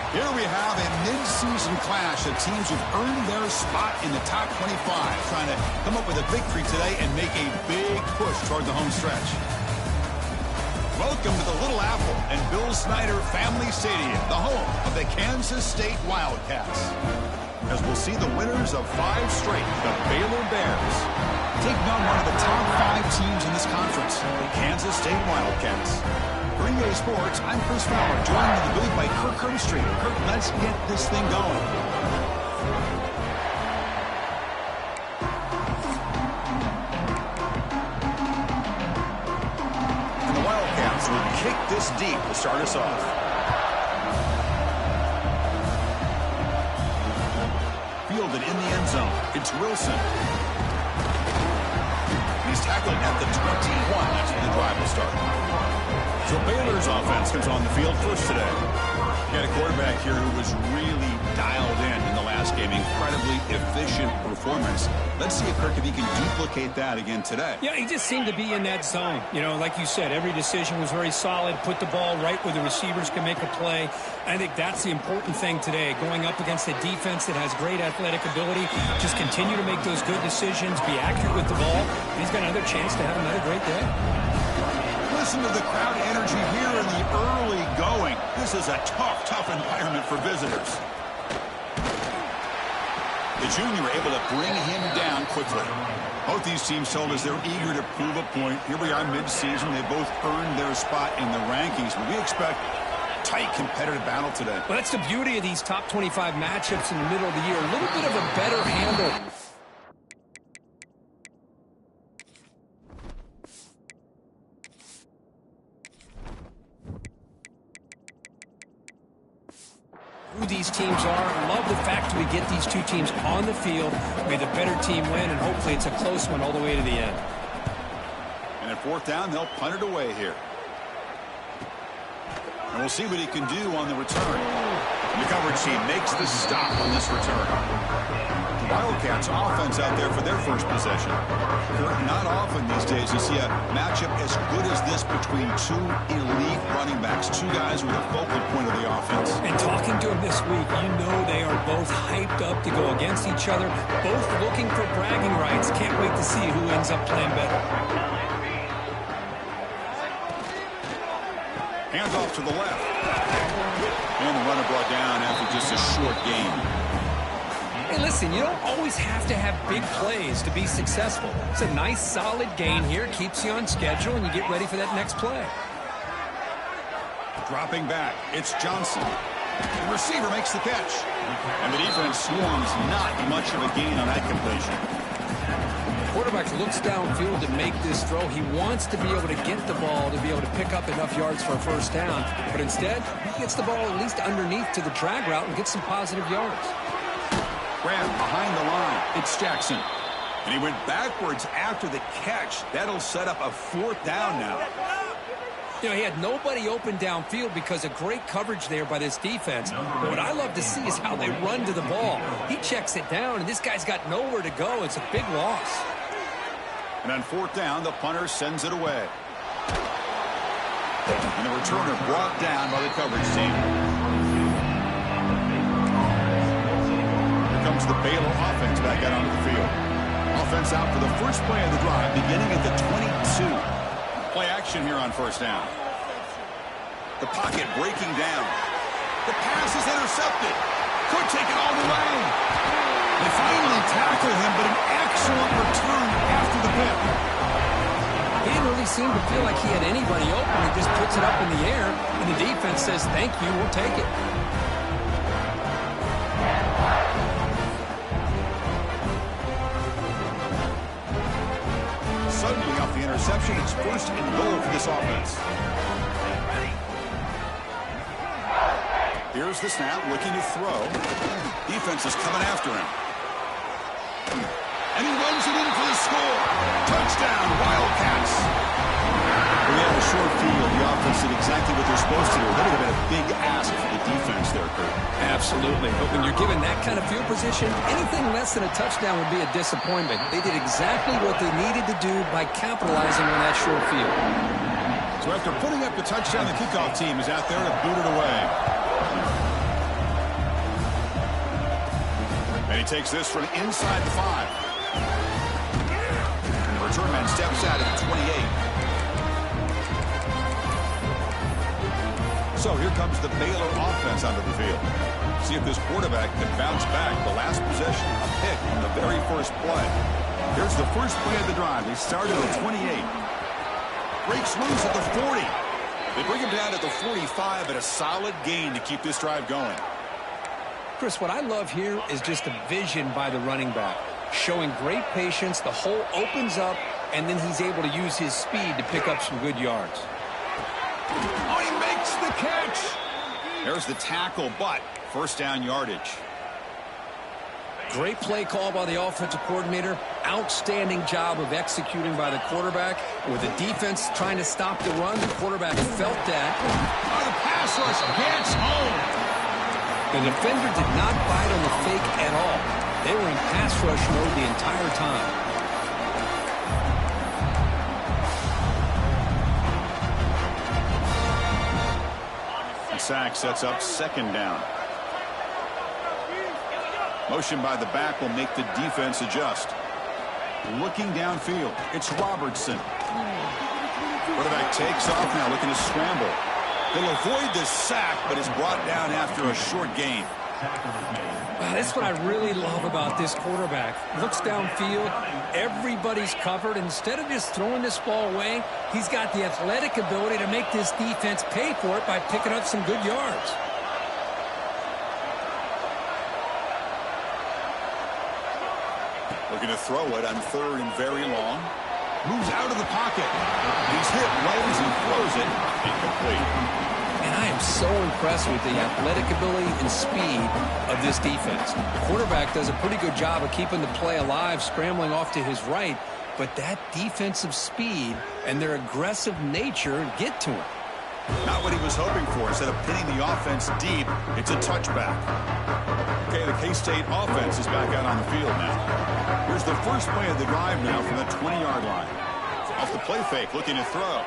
Here we have a mid-season clash of teams who've earned their spot in the top 25, trying to come up with a victory today and make a big push toward the home stretch. Welcome to the Little Apple and Bill Snyder Family Stadium, the home of the Kansas State Wildcats. As we'll see the winners of 5 straight, the Baylor Bears, taking on one of the top 5 teams in this conference, the Kansas State Wildcats. For EA Sports, I'm Chris Fowler, joined in the booth by Kirk Herbstreit. Kirk, let's get this thing going. And the Wildcats will kick this deep to start us off. Fielded in the end zone. It's Wilson. He's tackled at the 21. That's where the drive will start. So Baylor's offense comes on the field first today. You got a quarterback here who was really dialed in the last game. Incredibly efficient performance. Let's see if Kirk, if he can duplicate that again today. Yeah, he just seemed to be in that zone. You know, like you said, every decision was very solid. Put the ball right where the receivers can make a play. I think that's the important thing today. Going up against a defense that has great athletic ability. Just continue to make those good decisions. Be accurate with the ball. And he's got another chance to have another great day. Listen to the crowd energy here in the early going. This is a tough environment for visitors. The junior able to bring him down quickly. Both these teams told us they're eager to prove a point. Here we are mid-season. They both earned their spot in the rankings, but we expect tight competitive battle today. Well, that's the beauty of these top 25 matchups in the middle of the year. A little bit of a better handle. Who these teams are. Love the fact we get these two teams on the field. May the better team win, and hopefully it's a close one all the way to the end. And at 4th down, they'll punt it away here. And we'll see what he can do on the return. And the coverage team makes the stop on this return. Wildcats offense out there for their first possession. Not often these days you see a matchup as good as this between 2 elite running backs, 2 guys with a focal point of the offense. And talking to them this week, you know they are both hyped up to go against each other, both looking for bragging rights. Can't wait to see who ends up playing better. Handoff to the left. And the runner brought down after just a short gain. Hey, listen, you don't always have to have big plays to be successful. It's a nice, solid gain here. Keeps you on schedule, and you get ready for that next play. Dropping back, it's Johnson. The receiver makes the catch. And the defense swarms not much of a gain on that completion. Quarterback looks downfield to make this throw. He wants to be able to get the ball to be able to pick up enough yards for a first down. But instead, he gets the ball at least underneath to the drag route and gets some positive yards. Grab behind the line. It's Jackson. And he went backwards after the catch. That'll set up a 4th down now. You know, he had nobody open downfield because of great coverage there by this defense. But what I love to see is how they run to the ball. He checks it down, and this guy's got nowhere to go. It's a big loss. And on 4th down, the punter sends it away. And the returner brought down by the coverage team. Comes the Baylor offense back out onto the field. Offense out for the first play of the drive, beginning at the 22. Play action here on 1st down. The pocket breaking down. The pass is intercepted. Could take it all the way. They finally tackle him, but an excellent return after the pick. He didn't really seem to feel like he had anybody open. He just puts it up in the air, and the defense says, thank you, we'll take it. Suddenly off the interception, it's 1st and goal for this offense. Here's the snap, looking to throw. Defense is coming after him. And he runs it in for the score. Touchdown, Wildcats. We have a short field. The offense did exactly what they're supposed to do. That would have been a big ask for the defense there, Kurt. Absolutely. But when you're given that kind of field position, anything less than a touchdown would be a disappointment. They did exactly what they needed to do by capitalizing on that short field. So after putting up the touchdown, the kickoff team is out there to boot it away. And he takes this from inside the 5. And the return man steps out at the 28. So here comes the Baylor offense onto the field. See if this quarterback can bounce back. The last possession, a pick on the very first play. Here's the first play of the drive. They started at 28. Breaks loose at the 40. They bring him down at the 45, but a solid gain to keep this drive going. Chris, what I love here is just the vision by the running back. Showing great patience, the hole opens up, and then he's able to use his speed to pick up some good yards. Oh, he makes the catch. There's the tackle, but first down yardage. Great play call by the offensive coordinator. Outstanding job of executing by the quarterback. With the defense trying to stop the run, the quarterback felt that. Oh, the pass rush gets home. The defender did not bite on the fake at all. They were in pass rush mode the entire time. Sack sets up second down. Motion by the back will make the defense adjust. Looking downfield, it's Robertson. Quarterback takes off now, looking to scramble. They'll avoid the sack, but is brought down after a short gain. Wow, that's what I really love about this quarterback. Looks downfield, everybody's covered. Instead of just throwing this ball away, he's got the athletic ability to make this defense pay for it by picking up some good yards. Looking to throw it on third and very long. Moves out of the pocket. He's hit right as he throws it. Incomplete. And I am so impressed with the athletic ability and speed of this defense. The quarterback does a pretty good job of keeping the play alive, scrambling off to his right, but that defensive speed and their aggressive nature get to him. Not what he was hoping for. Instead of pinning the offense deep, it's a touchback. Okay, the K-State offense is back out on the field now. Here's the first play of the drive now from the 20-yard line. Off the play fake, looking to throw.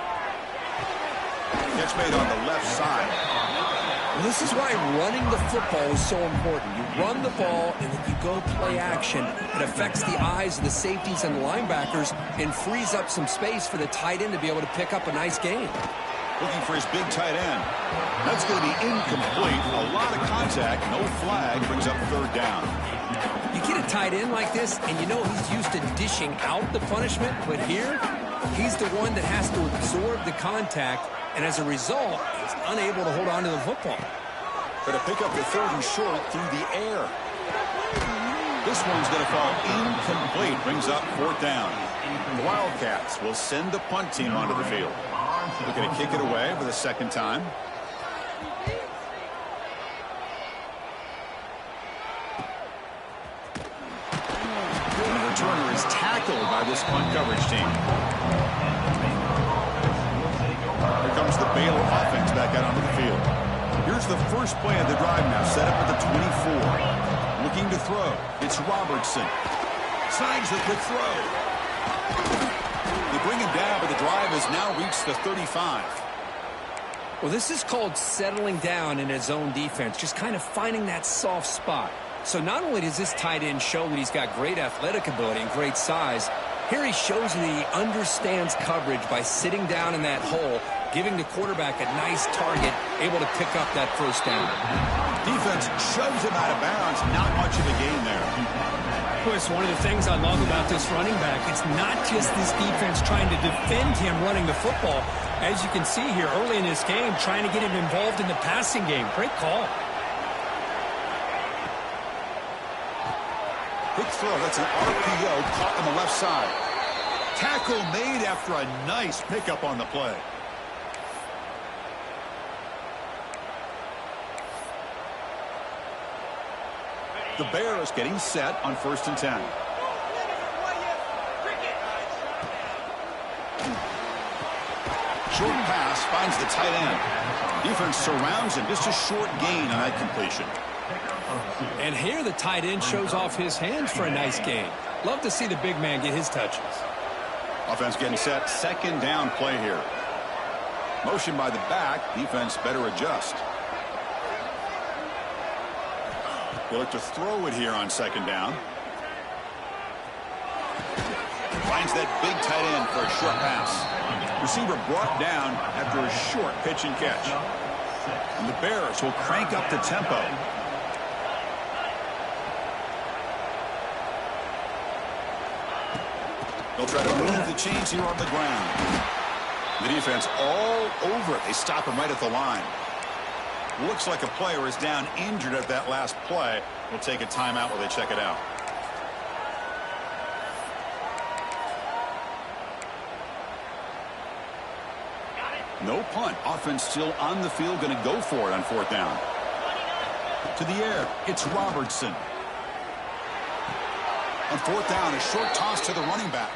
Catch made on the left side. Well, this is why running the football is so important. You run the ball and then you go play action. It affects the eyes of the safeties and the linebackers and frees up some space for the tight end to be able to pick up a nice gain. Looking for his big tight end. That's going to be incomplete. A lot of contact, no flag, brings up third down. You get a tight end like this, and you know he's used to dishing out the punishment, but here, he's the one that has to absorb the contact, and as a result, he's unable to hold on to the football. Going to pick up the third and short through the air. This one's going to fall incomplete, brings up fourth down. The Wildcats will send the punt team onto the field. Looking to kick it away for the second time. And the returner is tackled by this punt coverage team. Here comes the Baylor offense back out onto the field. Here's the first play of the drive now, set up at the 24. Looking to throw. It's Robertson. Signs the quick throw. They bring him down, but the drive has now reached the 35. Well, this is called settling down in his own defense, just kind of finding that soft spot. So not only does this tight end show that he's got great athletic ability and great size, here he shows that he understands coverage by sitting down in that hole, giving the quarterback a nice target, able to pick up that first down. Defense shoves him out of bounds. Not much of a gain there. Chris, one of the things I love about this running back, it's not just this defense trying to defend him running the football. As you can see here early in this game, trying to get him involved in the passing game. Great call. Quick throw. That's an RPO caught on the left side. Tackle made after a nice pickup on the play. The Bears getting set on 1st and 10. Short pass finds the tight end. Defense surrounds him. Just a short gain on that completion. And here the tight end shows off his hands for a nice gain. Love to see the big man get his touches. Offense getting set. Second down play here. Motion by the back. Defense better adjust. They look to throw it here on second down. Finds that big tight end for a short pass. Receiver brought down after a short pitch and catch. And the Bears will crank up the tempo. They'll try to move the chains here on the ground. The defense all over it. They stop him right at the line. Looks like a player is down injured at that last play. We'll take a timeout while they check it out. No punt. Offense still on the field. Going to go for it on fourth down. To the air. It's Robertson. On fourth down, a short toss to the running back.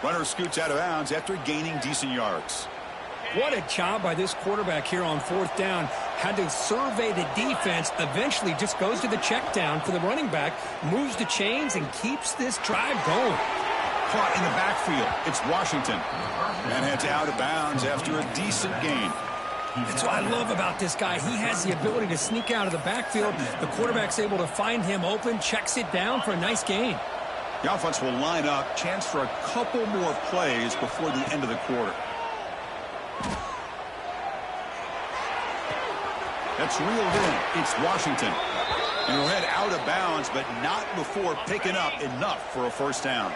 Runner scoots out of bounds after gaining decent yards. What a job by this quarterback here on fourth down. Had to survey the defense. Eventually just goes to the check down for the running back. Moves the chains and keeps this drive going. Caught in the backfield. It's Washington. And heads out of bounds after a decent gain. That's what I love about this guy. He has the ability to sneak out of the backfield. The quarterback's able to find him open, checks it down for a nice gain. The offense will line up. Chance for a couple more plays before the end of the quarter. That's reeled in. It's Washington. And he'll head out of bounds, but not before picking up enough for a first down.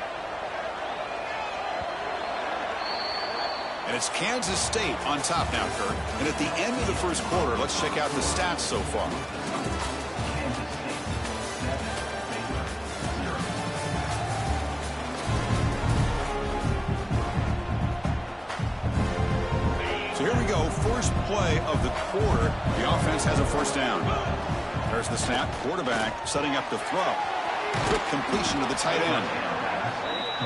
And it's Kansas State on top now, Kurt. And at the end of the first quarter, let's check out the stats so far. So here we go. First play of the quarter. The offense has a first down. There's the snap. Quarterback setting up the throw. Quick completion to the tight end.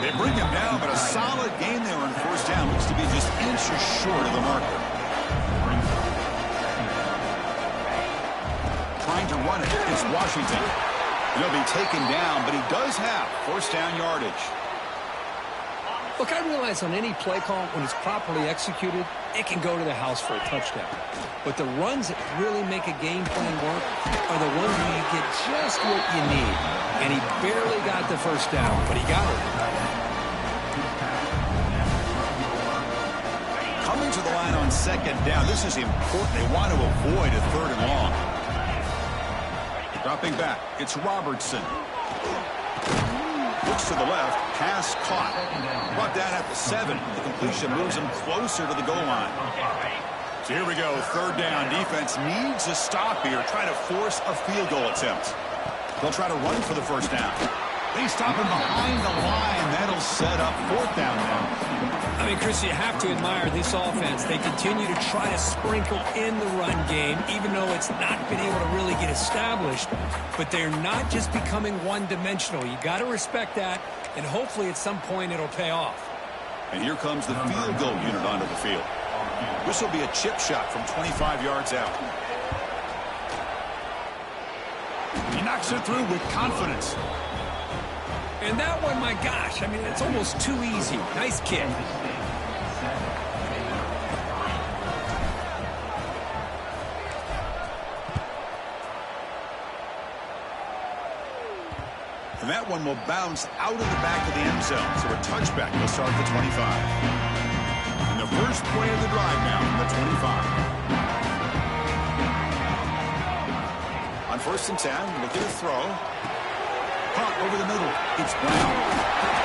They bring him down, but a solid gain there on first down. Looks to be just inches short of the marker. Trying to run it. It's Washington. He'll be taken down, but he does have first down yardage. Look, I realize on any play call, when it's properly executed, it can go to the house for a touchdown. But the runs that really make a game plan work are the ones where you get just what you need. And he barely got the first down, but he got it. Coming to the line on second down. This is important. They want to avoid a third and long. Dropping back. It's Robertson. Looks to the left. Pass caught. Brought down at the 7. The completion moves him closer to the goal line. So here we go. Third down. Defense needs a stop here. Try to force a field goal attempt. They'll try to run for the first down. They stop him behind the line. That'll set up fourth down now. I mean, Chris, you have to admire this offense. They continue to try to sprinkle in the run game, even though it's not been able to really get established. But they're not just becoming one-dimensional. You got to respect that, and hopefully at some point it'll pay off. And here comes the field goal unit onto the field. This will be a chip shot from 25 yards out. He knocks it through with confidence. And that one, my gosh, I mean, it's almost too easy. Nice kick. And that one will bounce out of the back of the end zone. So a touchback will start at the 25. And the first play of the drive now from the 25. On first and 10, looking to throw. Caught over the middle. It's Brown.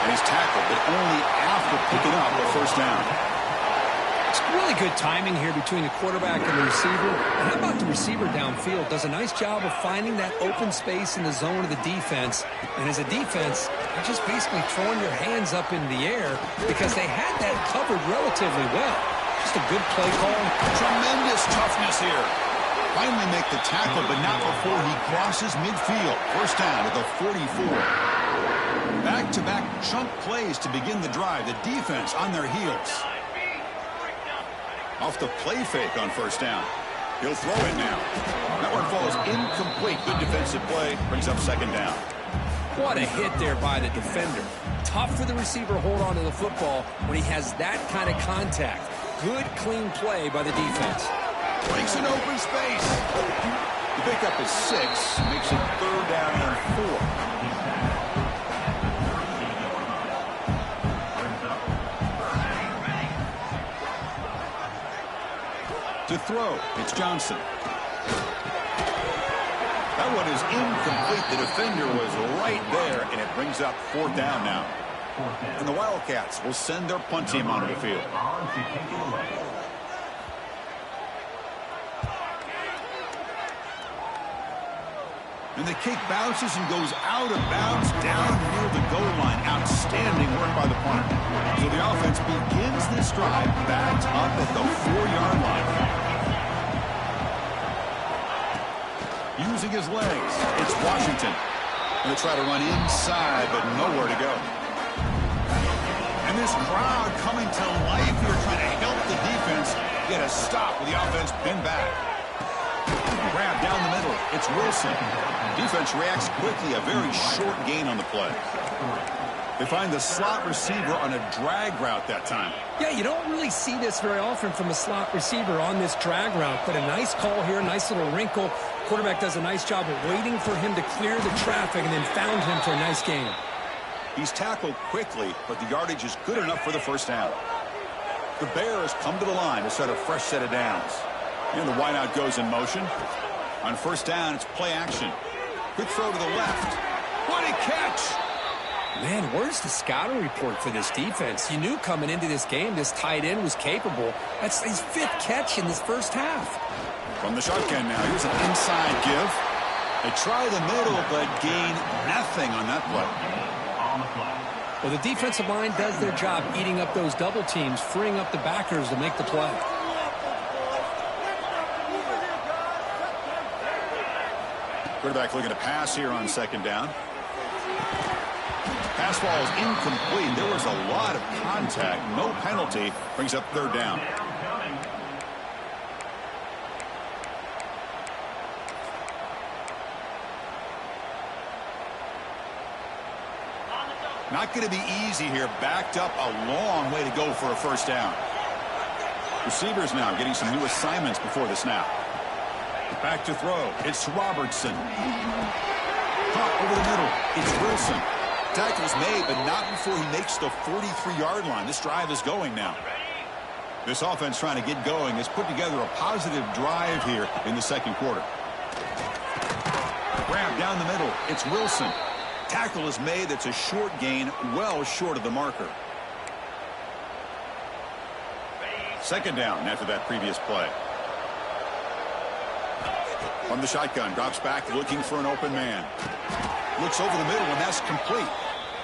And he's tackled, but only after picking up a first down. It's really good timing here between the quarterback and the receiver. And how about the receiver downfield? Does a nice job of finding that open space in the zone of the defense. And as a defense, you're just basically throwing your hands up in the air because they had that covered relatively well. Just a good play call. Tremendous toughness here. Finally make the tackle, but not before he crosses midfield. First down at the 44. Back-to-back chunk plays to begin the drive. The defense on their heels. Off the play fake on first down. He'll throw it now. That one falls incomplete. Good defensive play. Brings up second down. What a hit there by the defender. Tough for the receiver to hold on to the football when he has that kind of contact. Good, clean play by the defense. Breaks an open space. The pickup is 6, makes it 3rd down and 4. To throw, it's Johnson. That one is incomplete. The defender was right there, and it brings up 4th down now. And the Wildcats will send their punt team onto the field. And the kick bounces and goes out of bounds down near the goal line. Outstanding work by the punter. So the offense begins this drive backed up at the 4-yard line. Using his legs, it's Washington. Going to try to run inside, but nowhere to go. And this crowd coming to life here, trying to help the defense get a stop with the offense pinned back. Grab down the middle. It's Wilson. Defense reacts quickly. A very short gain on the play. They find the slot receiver on a drag route that time. Yeah, you don't really see this very often from a slot receiver on this drag route, but a nice call here, nice little wrinkle. Quarterback does a nice job of waiting for him to clear the traffic and then found him for a nice gain. He's tackled quickly, but the yardage is good enough for the 1st down. The Bears come to the line to set a fresh set of downs. And the wideout goes in motion. On 1st down, it's play action. Quick throw to the left. What a catch! Man, where's the scouting report for this defense? You knew coming into this game this tight end was capable. That's his 5th catch in this 1st half. From the shotgun now, here's an inside give. They try the middle, but gain nothing on that play. Well, the defensive line does their job eating up those double teams, freeing up the backers to make the play. Quarterback looking to pass here on 2nd down. Pass ball is incomplete. There was a lot of contact. No penalty. Brings up 3rd down. Not going to be easy here. Backed up a long way to go for a 1st down. Receivers now getting some new assignments before the snap. Back to throw. It's Robertson. Pop over the middle. It's Wilson. Tackle's made, but not before he makes the 43-yard line. This drive is going now. This offense trying to get going has put together a positive drive here in the 2nd quarter. Grab down the middle. It's Wilson. Tackle is made. That's a short gain, well short of the marker. 2nd down after that previous play. From the shotgun, drops back looking for an open man. Looks over the middle, and that's complete.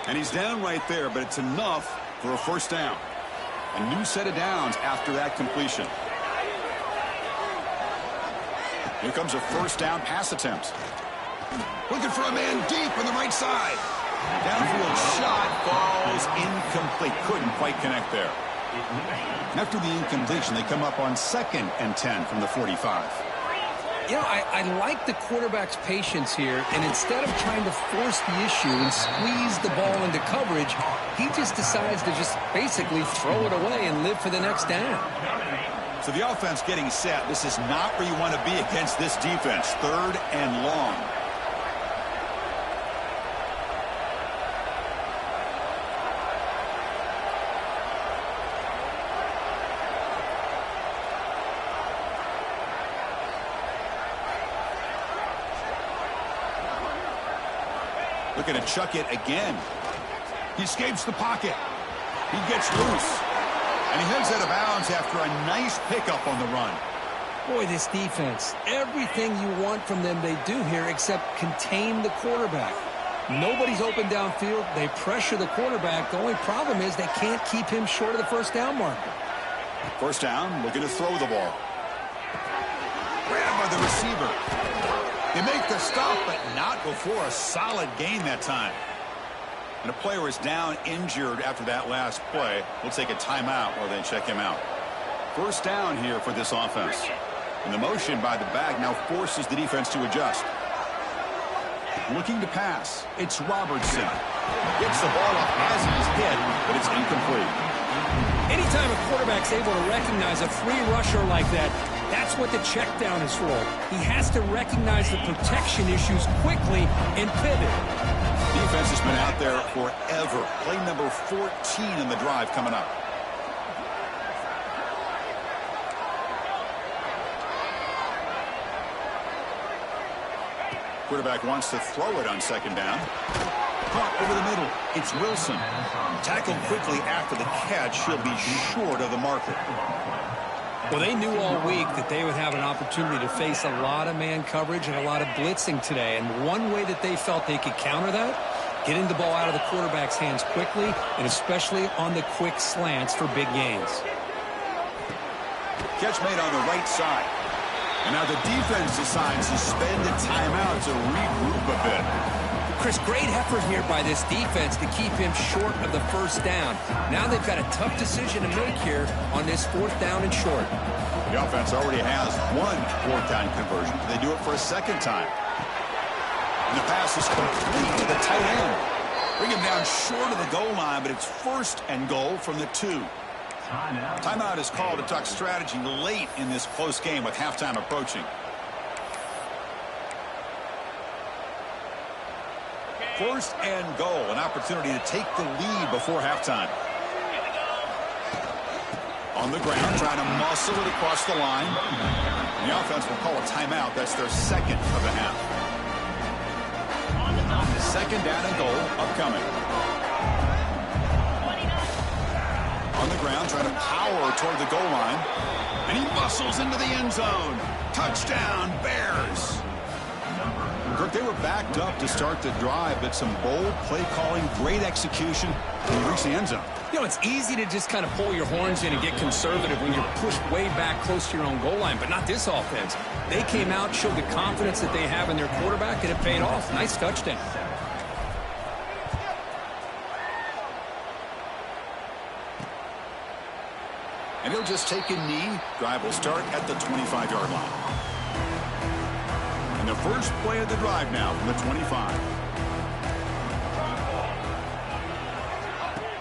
And he's down right there, but it's enough for a 1st down. A new set of downs after that completion. Here comes a 1st down pass attempt. Looking for a man deep on the right side. Downfield shot falls incomplete. Couldn't quite connect there. After the incompletion, they come up on 2nd and 10 from the 45. You know, I like the quarterback's patience here, and instead of trying to force the issue and squeeze the ball into coverage, he just decides to just basically throw it away and live for the next down. So the offense getting set. This is not where you want to be against this defense. 3rd and long. Looking to chuck it again. He escapes the pocket. He gets loose. And he heads out of bounds after a nice pickup on the run. Boy, this defense, everything you want from them they do here except contain the quarterback. Nobody's open downfield. They pressure the quarterback. The only problem is they can't keep him short of the 1st down marker. 1st down, looking to throw the ball. Grabbed by the receiver. They make the stop, but not before a solid gain that time. And a player is down injured after that last play. We'll take a timeout while they check him out. 1st down here for this offense. And the motion by the back now forces the defense to adjust. Looking to pass. It's Robertson. Gets the ball off as he's hit, but it's incomplete. Anytime a quarterback's able to recognize a free rusher like that, That's what the check down is for. He has to recognize the protection issues quickly and pivot. Defense has been out there forever. Play number 14 in the drive coming up. Quarterback wants to throw it on second down. Caught over the middle. It's Wilson. Tackled quickly after the catch. He'll be short of the marker. Well, they knew all week that they would have an opportunity to face a lot of man coverage and a lot of blitzing today. And one way that they felt they could counter that, getting the ball out of the quarterback's hands quickly, and especially on the quick slants for big gains. Catch made on the right side. And now the defense decides to spend a timeout to regroup a bit. Chris, great effort here by this defense to keep him short of the first down. Now they've got a tough decision to make here on this fourth down and short. The offense already has one fourth down conversion. They do it for a second time. And the pass is complete to the tight end. Bring him down short of the goal line, but it's first and goal from the 2. Timeout is called to talk strategy late in this close game with halftime approaching. First and goal, an opportunity to take the lead before halftime. On the ground, trying to muscle it across the line. And the offense will call a timeout. That's their second of the half. Second down and goal upcoming. On the ground, trying to power toward the goal line. And he muscles into the end zone. Touchdown, Bears. Kirk, they were backed up to start the drive, but some bold play calling, great execution, and he reached the end zone. You know, it's easy to just kind of pull your horns in and get conservative when you're pushed way back close to your own goal line, but not this offense. They came out, showed the confidence that they have in their quarterback, and it paid off. Nice touchdown. And he'll just take a knee. Drive will start at the 25-yard line. And the first play of the drive now from the 25.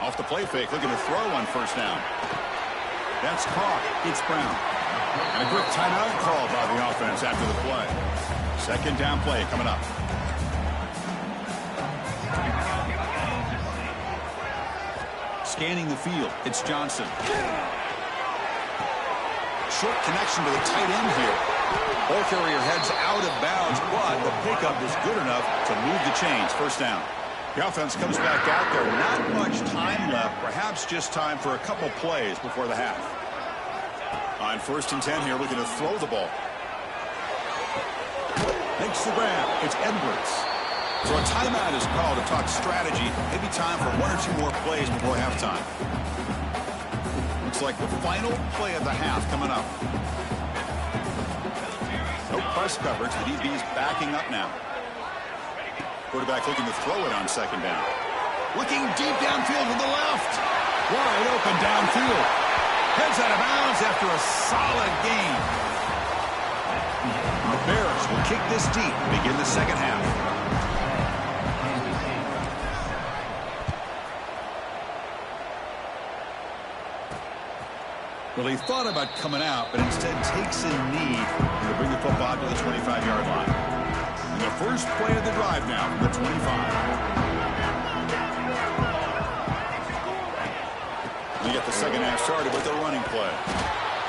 Off the play fake, looking to throw on first down. That's caught. It's Brown. And a quick timeout call by the offense after the play. Second down play coming up. Scanning the field, it's Johnson. Short connection to the tight end here. Ball carrier heads out of bounds, but the pickup is good enough to move the chains. First down. The offense comes back out there. Not much time left. Perhaps just time for a couple plays before the half. On first and 10 here, looking to throw the ball. Makes the grab. It's Edwards. So a timeout is called to talk strategy. Maybe time for one or two more plays before halftime. Looks like the final play of the half coming up. No press coverage. The DB's backing up now. Quarterback looking to throw it on second down. Looking deep downfield to the left. Wide open downfield. Heads out of bounds after a solid game. The Bears will kick this deep to begin the second half. Well, he thought about coming out, but instead takes a knee to bring the football to the 25-yard line. And the first play of the drive now from the 25. We get the second half started with a running play.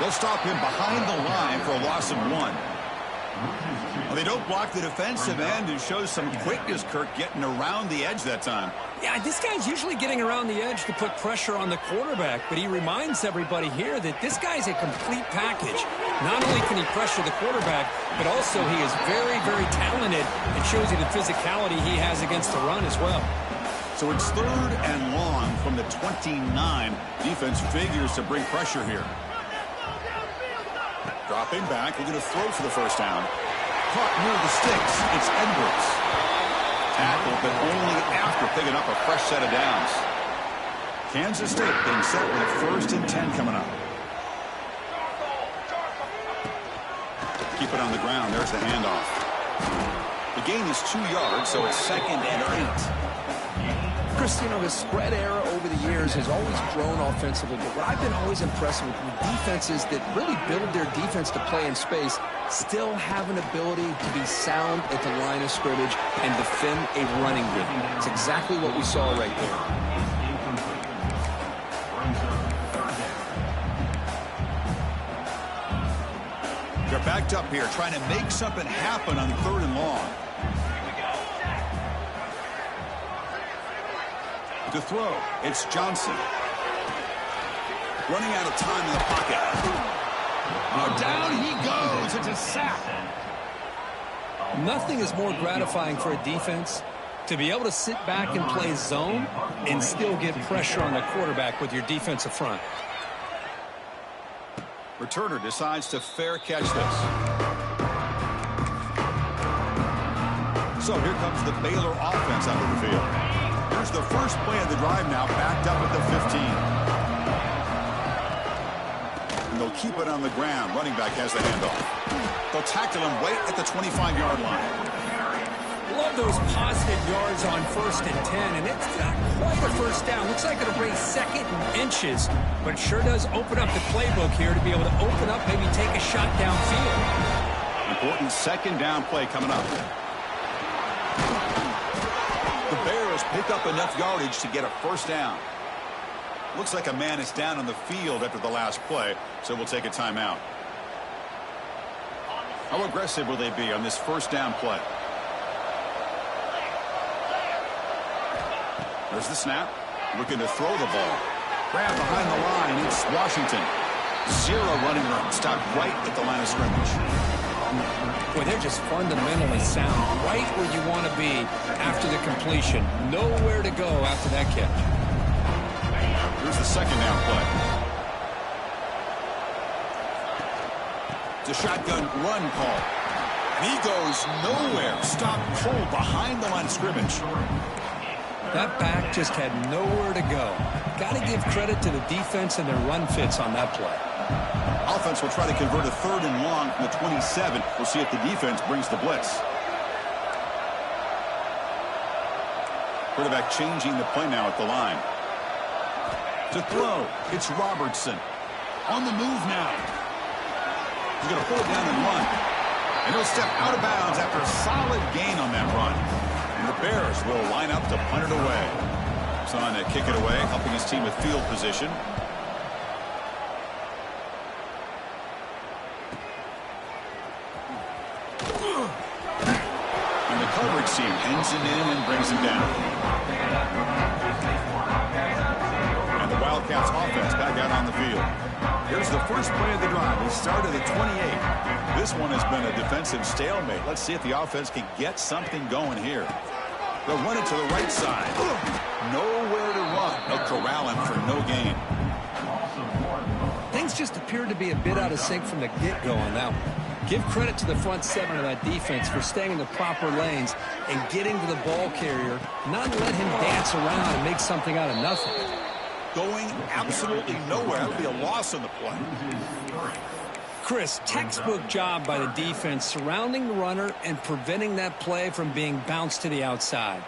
They'll stop him behind the line for a loss of 1. Well, they don't block the defensive end and shows some quickness, Kirk, getting around the edge that time. Yeah, this guy's usually getting around the edge to put pressure on the quarterback, but he reminds everybody here that this guy's a complete package. Not only can he pressure the quarterback, but also he is very, very talented. It shows you the physicality he has against the run as well. So it's third and long from the 29. Defense figures to bring pressure here. Dropping back, looking to throw for the first down. Caught near the sticks. It's Edwards. Tackled, but only after picking up a fresh set of downs. Kansas State being set with a first and 10 coming up. Keep it on the ground. There's the handoff. The gain is 2 yards, so it's second and 8. Chris, you know, the spread era over the years has always grown offensively, but what I've been always impressed with defenses that really build their defense to play in space still have an ability to be sound at the line of scrimmage and defend a running game. It's exactly what we saw right there. They're backed up here, trying to make something happen on 3rd and long. To throw, it's Johnson. Running out of time in the pocket. Oh, down he goes. It's a sack. Nothing is more gratifying for a defense to be able to sit back and play zone and still get pressure on the quarterback with your defensive front. Returner decides to fair catch this. So here comes the Baylor offense onto the field. Here's the first play of the drive now, backed up at the 15. And they'll keep it on the ground. Running back has the handoff. They'll tackle him right at the 25-yard line. Love those positive yards on 1st and 10, and it's not quite a first down. Looks like it'll bring 2nd and inches, but it sure does open up the playbook here to be able to open up, maybe take a shot downfield. Important 2nd down play coming up. The Bears pick up enough yardage to get a 1st down. Looks like a man is down on the field after the last play, so we'll take a timeout. How aggressive will they be on this 1st down play? There's the snap. Looking to throw the ball. Grab behind the line. It's Washington. 0 running room. Stopped right at the line of scrimmage. Boy, they're just fundamentally sound. Right where you want to be after the completion. Nowhere to go after that catch. Here's the 2nd down play. It's a shotgun run call. And he goes nowhere. Stop cold behind the line of scrimmage. That back just had nowhere to go. Got to give credit to the defense and their run fits on that play. Offense will try to convert a 3rd and long from the 27. We'll see if the defense brings the blitz. Quarterback changing the play now at the line. To throw, it's Robertson. On the move now. He's going to pull it down and run. And he'll step out of bounds after a solid gain on that run. And the Bears will line up to punt it away. He's on to kick it away, helping his team with field position. And the coverage team pins him in and brings him down. And the Wildcats offense back out on the field. Here's the first play of the drive. He started at 28. This one has been a defensive stalemate. Let's see if the offense can get something going here. They'll run it to the right side. Nowhere to run. They'll corral him for no gain. Things just appeared to be a bit out of sync from the get-go on that one. Give credit to the front 7 of that defense for staying in the proper lanes and getting to the ball carrier, not let him dance around and make something out of nothing. Going absolutely nowhere. That would be a loss on the play. Chris, textbook job by the defense surrounding the runner and preventing that play from being bounced to the outside.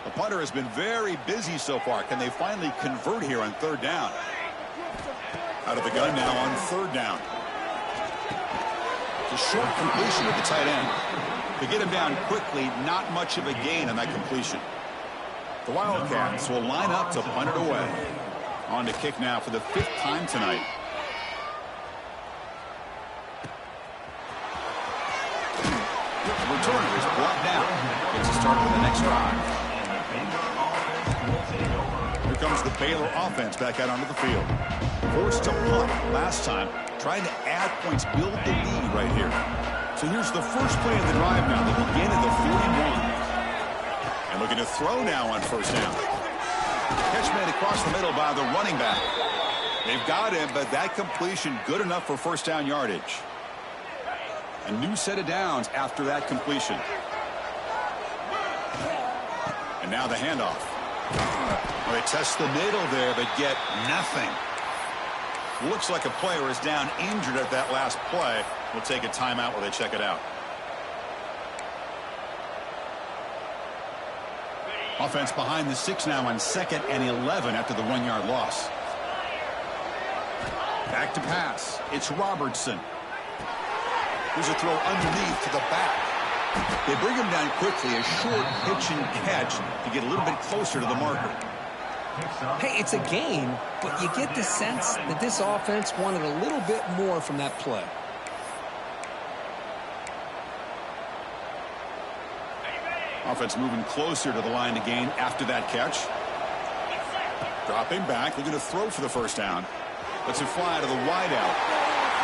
The punter has been very busy so far. Can they finally convert here on 3rd down? Out of the gun now on 3rd down. It's a short completion with the tight end. To get him down quickly, not much of a gain on that completion. The Wildcats will line up to punt it away. On to kick now for the 5th time tonight. The returner is brought down. Gets a start for the next drive. Here comes the Baylor offense back out onto the field. Forced to punt last time. Trying to add points, build the lead right here. So here's the first play of the drive now. They begin at the 41. And looking to throw now on 1st down. Catch made across the middle by the running back. They've got him, but that completion good enough for 1st down yardage. A new set of downs after that completion. And now the handoff. Well, they test the middle there, but get nothing. Looks like a player is down injured at that last play. We'll take a timeout while they check it out. Offense behind the 6 now on 2nd and 11 after the 1-yard loss. Back to pass. It's Robertson. Here's a throw underneath to the back. They bring him down quickly, a short pitch and catch to get a little bit closer to the marker. Hey, it's a gain, but you get the sense that this offense wanted a little bit more from that play. Offense moving closer to the line to gain after that catch. Dropping back, looking to throw for the first down. Lets it fly to the wideout.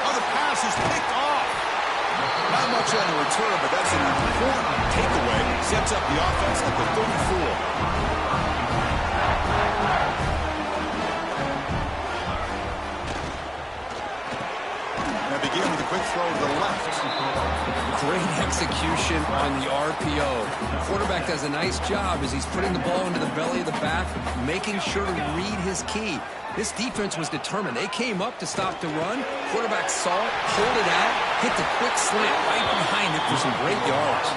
Oh, the pass is picked off. Not much on the return, but that's an important takeaway. Sets up the offense at the 34. Now begin with a quick throw to the left. Great execution on the RPO. The quarterback does a nice job as he's putting the ball into the belly of the back, making sure to read his key. This defense was determined. They came up to stop the run. Quarterback saw it, pulled it out, hit the quick slant right behind it for some great yards.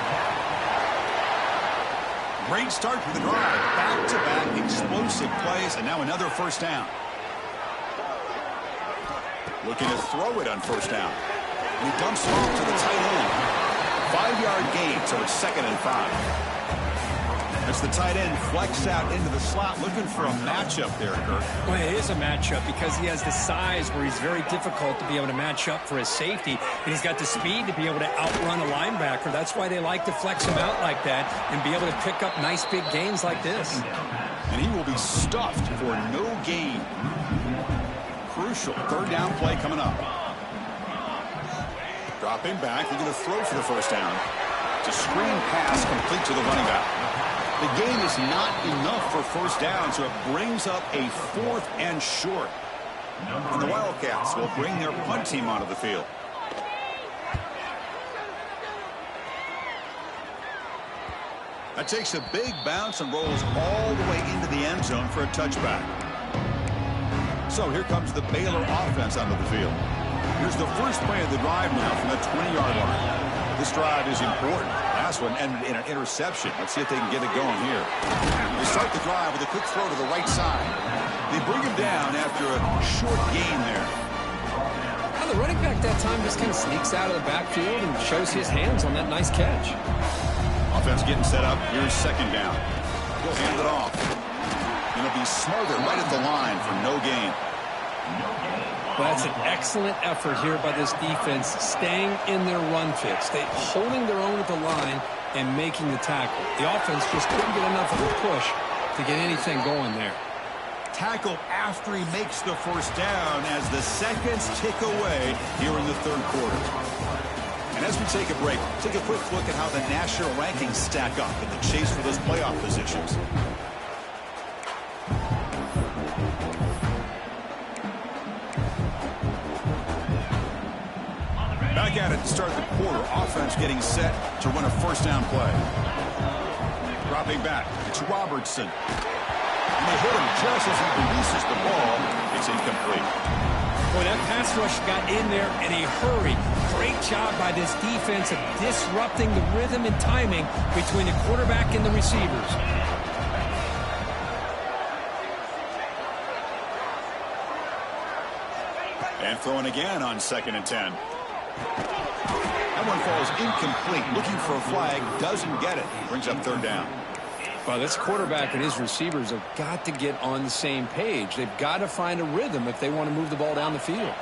Great start to the drive. Back-to-back explosive plays, and now another first down. Looking to throw it on first down. And he dumps it off to the tight end. 5-yard gain, so it's 2nd and 5. As the tight end flex out into the slot, looking for a matchup there, Kirk. Well, it is a matchup because he has the size where he's very difficult to be able to match up for his safety, and he's got the speed to be able to outrun a linebacker. That's why they like to flex him out like that and be able to pick up nice big gains like this. And he will be stuffed for no gain. Crucial 3rd down play coming up. Dropping back, looking to throw for the first down. It's a screen pass complete to the running back. The gain is not enough for first down, so it brings up a 4th and short. And the Wildcats will bring their punt team onto the field. That takes a big bounce and rolls all the way into the end zone for a touchback. So here comes the Baylor offense onto the field. Here's the first play of the drive now from the 20-yard line. This drive is important. Last one ended in an interception. Let's see if they can get it going here. They start the drive with a quick throw to the right side. They bring him down after a short gain there. Now the running back that time just kind of sneaks out of the backfield and shows his hands on that nice catch. Offense getting set up. Here's 2nd down. He'll hand it off. And he'll be smothered right at the line for no gain. Well, that's an excellent effort here by this defense, staying in their run fix. They holding their own at the line and making the tackle. The offense just couldn't get enough of a push to get anything going there. Tackle after he makes the first down as the seconds tick away here in the 3rd quarter. And as we take a break, take a quick look at how the national rankings stack up in the chase for those playoff positions. Back at it to start the quarter. Offense getting set to run a first down play. Dropping back. It's Robertson. And they hit him just as he releases the ball. It's incomplete. Boy, that pass rush got in there in a hurry. Great job by this defense of disrupting the rhythm and timing between the quarterback and the receivers. And throwing again on 2nd and 10. That one falls incomplete. Looking for a flag. Doesn't get it. Brings up 3rd down. Well, this quarterback and his receivers have got to get on the same page. They've got to find a rhythm if they want to move the ball down the field.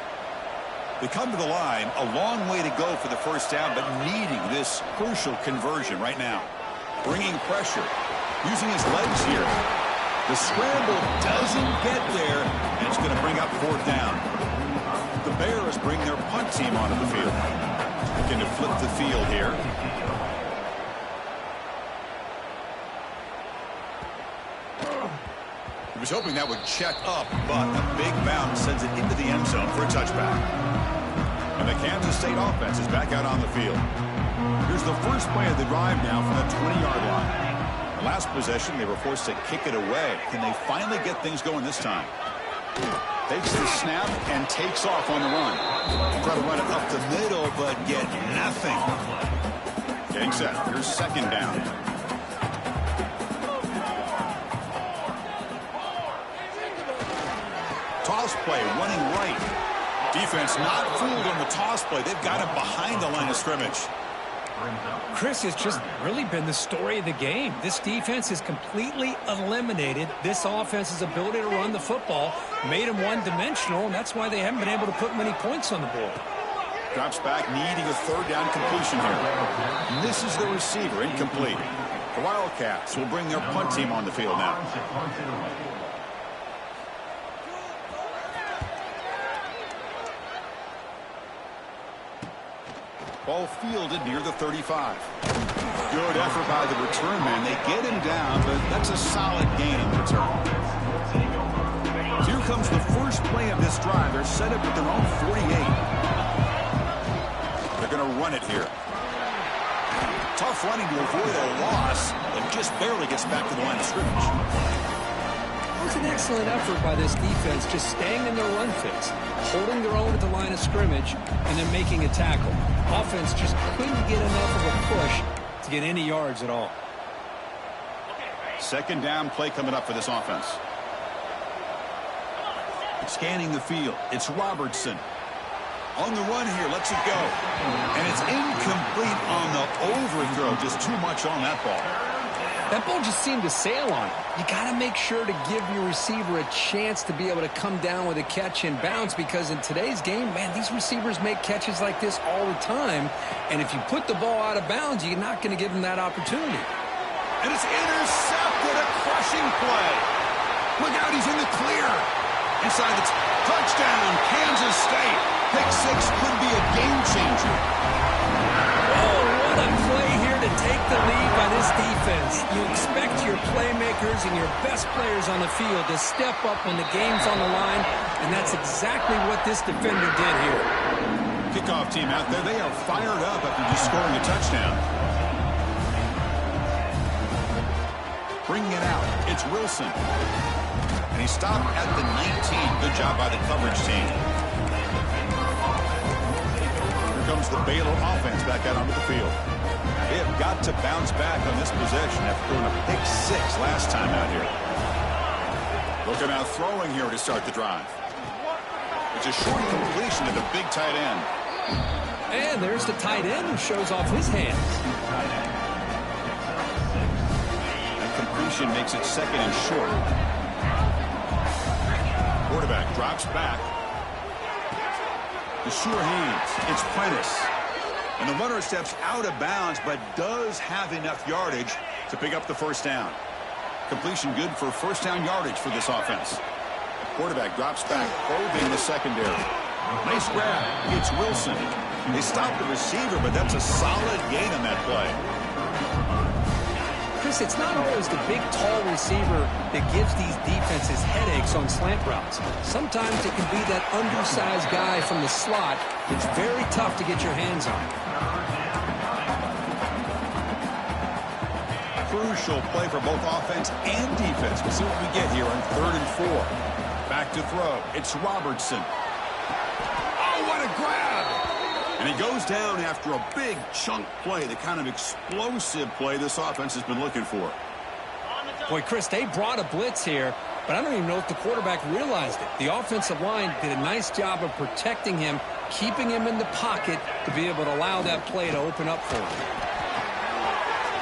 They come to the line. A long way to go for the first down, but needing this crucial conversion right now. Bringing pressure. Using his legs here. The scramble doesn't get there, and it's going to bring up 4th down. The Bears bring their punt team onto the field. Looking to flip the field here. He was hoping that would check up, but a big bounce sends it into the end zone for a touchback. And the Kansas State offense is back out on the field. Here's the first play of the drive now from the 20-yard line. Last possession, they were forced to kick it away. Can they finally get things going this time? Takes the snap and takes off on the run. Try to run it up the middle, but get nothing. Getting set. Here's 2nd down. toss play running right. Defense not fooled on the toss play. They've got it behind the line of scrimmage. Chris, has just really been the story of the game. This defense has completely eliminated this offense's ability to run the football, made them one-dimensional, and that's why they haven't been able to put many points on the board. Drops back, needing a third down completion here. Misses the receiver, incomplete. The Wildcats will bring their punt team on the field now. Ball fielded near the 35. Good effort by the return man. They get him down, but that's a solid gain in return. Here comes the first play of this drive. They're set up at their own 48. They're going to run it here. Tough running to avoid a loss, and just barely gets back to the line of scrimmage. It was an excellent effort by this defense, just staying in their run fits, holding their own at the line of scrimmage, and then making a tackle. Offense just couldn't get enough of a push to get any yards at all. Second down play coming up for this offense. Scanning the field, it's Robertson. On the run here, lets it go. And it's incomplete on the overthrow. Just too much on that ball. That ball just seemed to sail on it. You got to make sure to give your receiver a chance to be able to come down with a catch and bounce, because in today's game, man, these receivers make catches like this all the time. And if you put the ball out of bounds, you're not going to give them that opportunity. And it's intercepted, a crushing play. Look out, he's in the clear. Inside the touchdown, Kansas State. Pick six could be a game changer. Oh, what a play here to take the lead by this defense. You expect your playmakers and your best players on the field to step up when the game's on the line, and that's exactly what this defender did here. Kickoff team out there, they are fired up after just scoring a touchdown. Bringing it out, it's Wilson. And he stopped at the 19. Good job by the coverage team. Here comes the Baylor offense back out onto the field. They have got to bounce back on this possession after throwing a pick six last time out here. Looking out throwing here to start the drive. It's a short completion to the big tight end. And there's the tight end who shows off his hands. That completion makes it second and short. Quarterback drops back. The sure hands. It's Prentice. And the runner steps out of bounds, but does have enough yardage to pick up the first down. Completion good for first down yardage for this offense. Quarterback drops back, probing the secondary. Nice grab. It's Wilson. They stopped the receiver, but that's a solid gain on that play. Chris, it's not always the big, tall receiver that gives these defenses headaches on slant routes. Sometimes it can be that undersized guy from the slot that's very tough to get your hands on. Crucial play for both offense and defense. We'll see what we get here on 3rd and 4. Back to throw. It's Robertson. Oh, what a grab! And he goes down after a big chunk play, the kind of explosive play this offense has been looking for. Boy, Chris, they brought a blitz here, but I don't even know if the quarterback realized it. The offensive line did a nice job of protecting him, keeping him in the pocket to be able to allow that play to open up for him.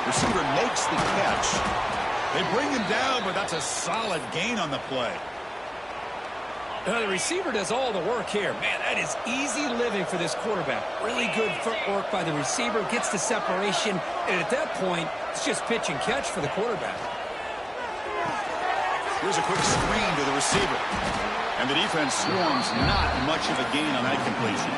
Receiver makes the catch. They bring him down, but that's a solid gain on the play. The receiver does all the work here. Man, that is easy living for this quarterback. Really good footwork by the receiver, gets the separation, and at that point, it's just pitch and catch for the quarterback. Here's a quick screen to the receiver. And the defense swarms, not much of a gain on that completion.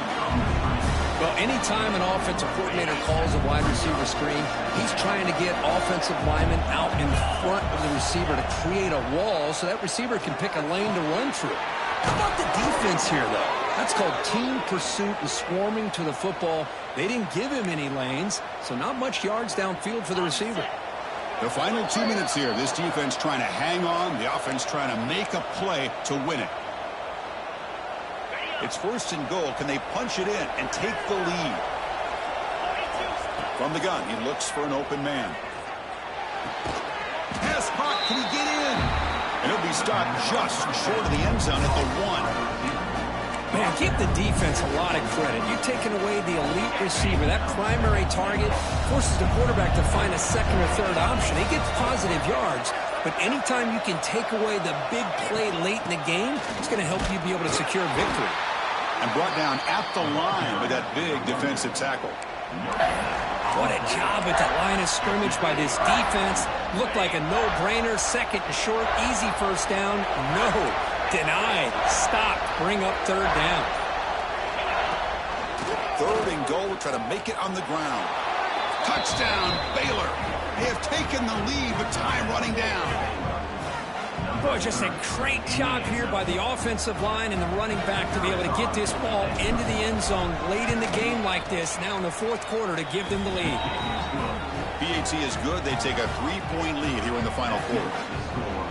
Well, anytime an offensive coordinator calls a wide receiver screen, he's trying to get offensive linemen out in front of the receiver to create a wall so that receiver can pick a lane to run through. How about the defense here, though? That's called team pursuit and swarming to the football. They didn't give him any lanes, so not much yards downfield for the receiver. The final 2 minutes here. This defense trying to hang on. The offense trying to make a play to win it. It's 1st and goal. Can they punch it in and take the lead? From the gun, he looks for an open man. Pass caught. Can he get in? And he'll be stopped just short of the end zone at the 1. Man, give the defense a lot of credit. You're taking away the elite receiver. That primary target forces the quarterback to find a second or third option. He gets positive yards, but anytime you can take away the big play late in the game, it's going to help you be able to secure victory. And brought down at the line with that big defensive tackle. What a job at the line of scrimmage by this defense. Looked like a no-brainer. Second and short, easy first down. No. Denied. Stopped. Bring up third down. 3rd and goal. Try to make it on the ground. Touchdown, Baylor. They have taken the lead with time running down. Boy, just a great job here by the offensive line and the running back to be able to get this ball into the end zone late in the game like this, now in the 4th quarter, to give them the lead. PAT is good. They take a 3-point lead here in the final quarter.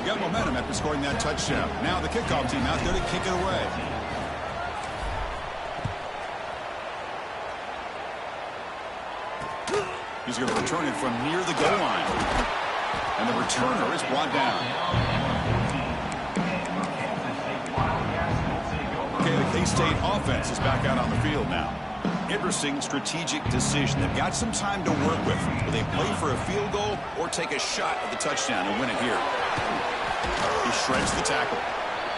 You got momentum after scoring that touchdown. Now the kickoff team out there to kick it away. He's going to return it from near the goal line. And the returner is brought down. Okay, the K-State offense is back out on the field now. Interesting strategic decision. They've got some time to work with. Will they play for a field goal or take a shot at the touchdown and win it here? He shreds the tackle.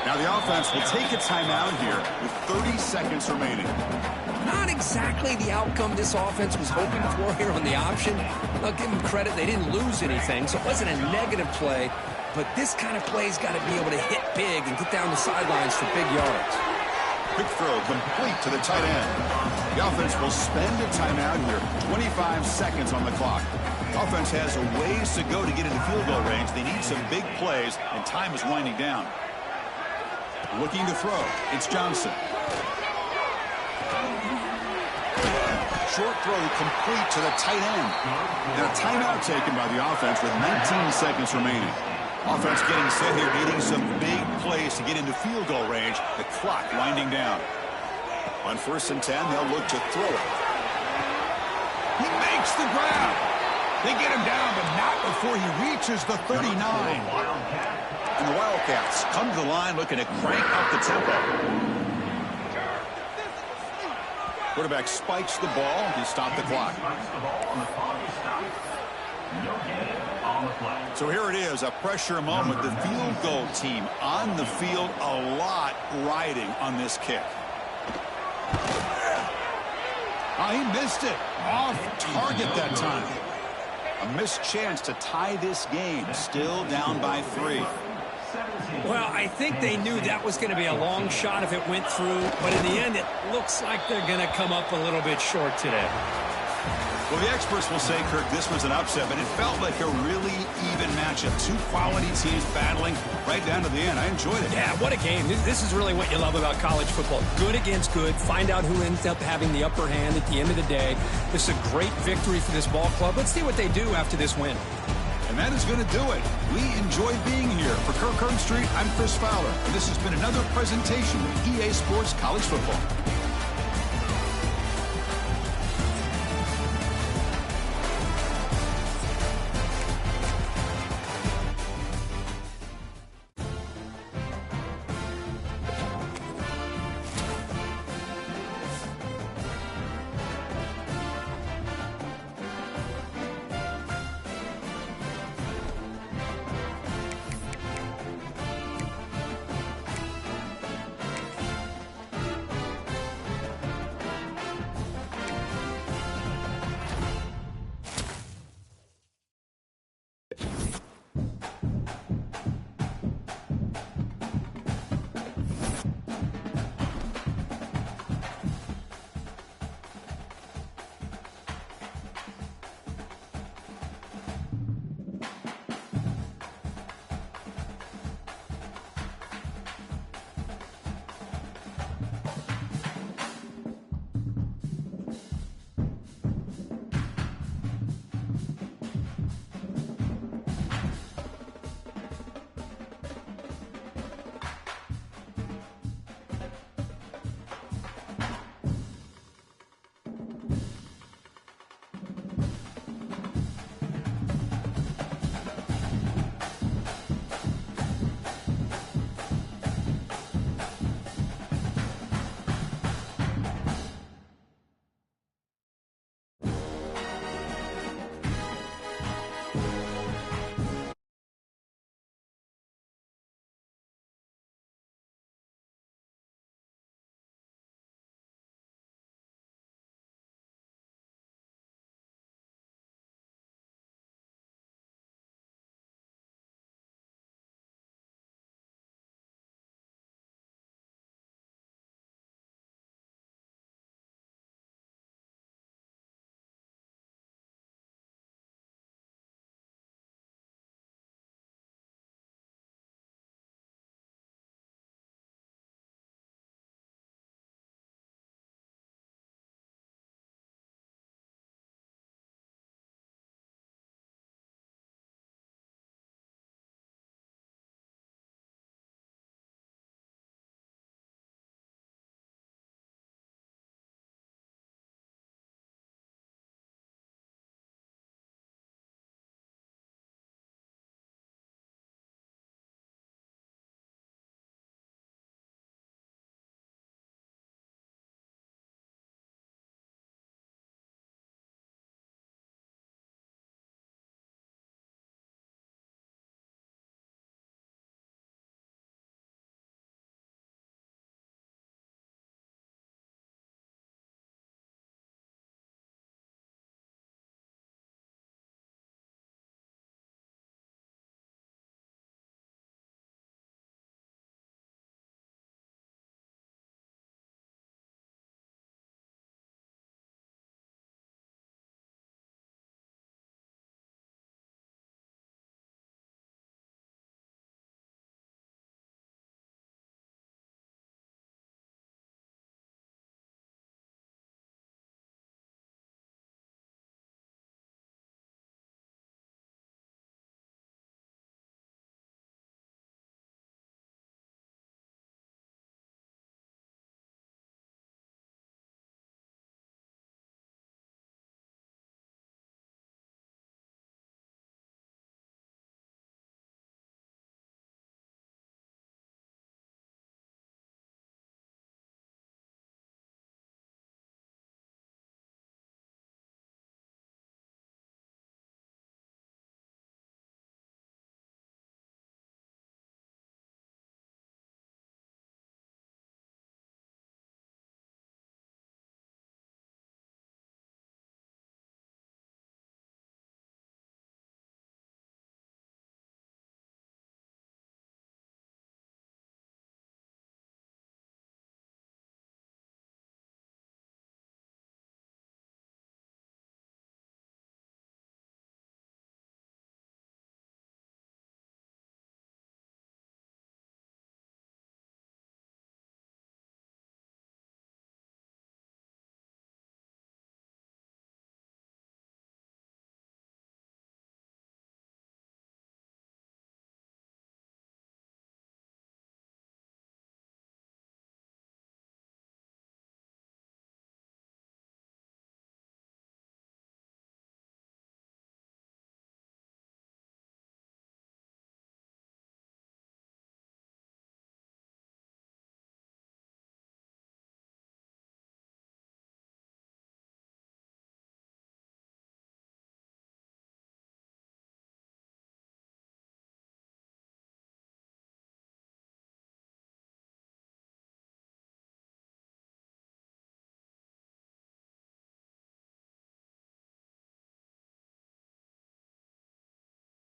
Now the offense will take a timeout here with 30 seconds remaining. Not exactly the outcome this offense was hoping for here on the option. I'll give them credit. They didn't lose anything, so it wasn't a negative play. But this kind of play's got to be able to hit big and get down the sidelines for big yards. Quick throw complete to the tight end. The offense will spend a timeout here. 25 seconds on the clock. Offense has a ways to go to get into field goal range. They need some big plays, and time is winding down. Looking to throw. It's Johnson. Short throw complete to the tight end. And a timeout taken by the offense with 19 seconds remaining. Offense getting set here, needing some big plays to get into field goal range. The clock winding down. On 1st and 10, they'll look to throw it. He makes the grab. They get him down, but not before he reaches the 39. And the Wildcats come to the line looking to crank up the tempo. Quarterback spikes the ball. He stopped the clock. So here it is, a pressure moment. The field goal team on the field, a lot riding on this kick. Oh, he missed it. Off target that time. A missed chance to tie this game. Still down by 3. Well, I think they knew that was going to be a long shot if it went through, but in the end, it looks like they're going to come up a little bit short today. Well, the experts will say, Kirk, this was an upset, but it felt like a really even matchup. 2 quality teams battling right down to the end. I enjoyed it. Yeah, what a game. This is really what you love about college football. Good against good. Find out who ends up having the upper hand at the end of the day. This is a great victory for this ball club. Let's see what they do after this win. And that is going to do it. We enjoy being here. For Kirk Herbstreit, I'm Chris Fowler. And this has been another presentation of EA Sports College Football.